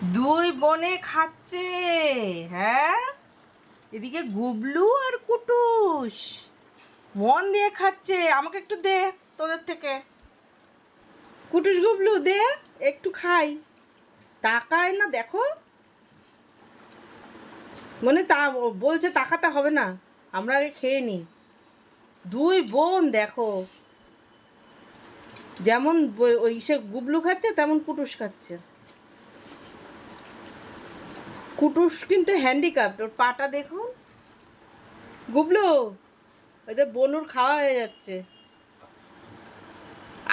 দুই বোনে খাচ্ছে। হ্যাঁ, এদিকে গুবলু আর কুটুস মন দিয়ে খাচ্ছে। আমাকে একটু দে তোদের থেকে। কুটুস গুবলু দে, একটু খাই। তাকায় না, দেখো। মানে তা বলছে তাকাতে হবে না, আমরা আগে খেয়ে নিই। দুই বোন দেখো, যেমন ওই সে গুবলু খাচ্ছে তেমন কুটুস খাচ্ছে। কুটুস কিন্তু হ্যান্ডিক্যাপ্ট, ওর পাটা দেখুন। গুবলু, ওদের বনুর খাওয়া হয়ে যাচ্ছে,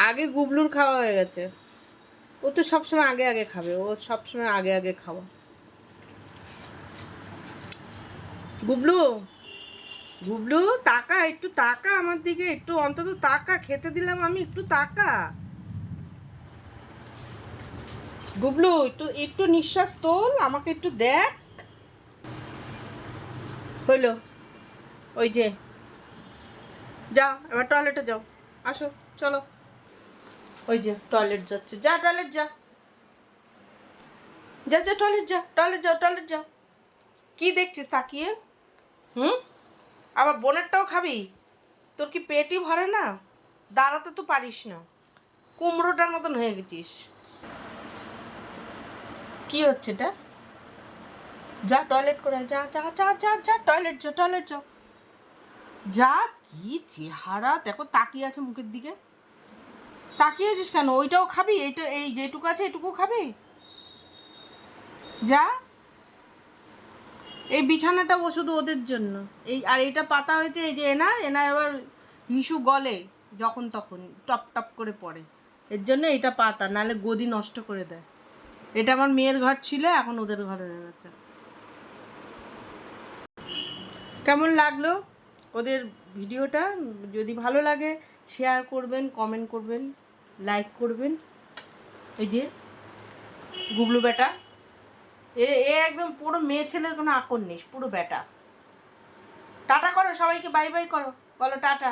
আগে গুবলুর খাওয়া হয়ে গেছে। ও তো সবসময় আগে আগে খাবে, ও সবসময় আগে আগে খাওয়া। গুবলু, গুবলু তাকা, একটু তাকা আমার দিকে, একটু অন্তত তাকা। খেতে দিলাম আমি, একটু তাকা। গুবলু একটু একটু নিঃশ্বাস তোল, আমাকে একটু দেখ। হইলো, ওই যে যাও এবার টয়লেটে যাও। আসো, চলো। ওই যে টয়লেট যাচ্ছে, যা টয়লেট যা, যা যা টয়লেট যা, টয়লেট যাও, টয়লেট যাও। কি দেখছিস তাকিয়ে? হুম, আবার বোনেরটাও খাবি? তোর কি পেটই ভরে না? দাঁড়াতে তো পারিস না, কুমড়োটার মতন হয়ে গেছিস। কি হচ্ছে এটা? যা টয়লেট করে, যা যা যা যা যা, টয়লেট যা, টয়লেট যাও। যা, কি চেহারা দেখো, তাকিয়ে আছে মুখের দিকে। তাকিয়ে আছিস কেন? ওইটাও খাবি? এইটা, এই যেটুকু আছে এটুকু খাবি? যা। এই বিছানাটা শুধু ওদের জন্য। এই আর এইটা পাতা হয়েছে, এই যে এনার এনার আবার হিসু গলে যখন তখন টপ টপ করে পড়ে, এর জন্য এটা পাতা, নাহলে গদি নষ্ট করে দেয়। এটা আমার মেয়ের ঘর ছিল, এখন ওদের ঘরে হয়ে গেছে। কেমন লাগলো ওদের ভিডিওটা? যদি ভালো লাগে শেয়ার করবেন, কমেন্ট করবেন, লাইক করবেন। এই যে গুবলু বেটা, এ এ একদম পুরো মেয়ে ছেলের কোনো আকর নেই, পুরো বেটা। টাটা করো সবাইকে, বাই বাই করো, বলো টাটা।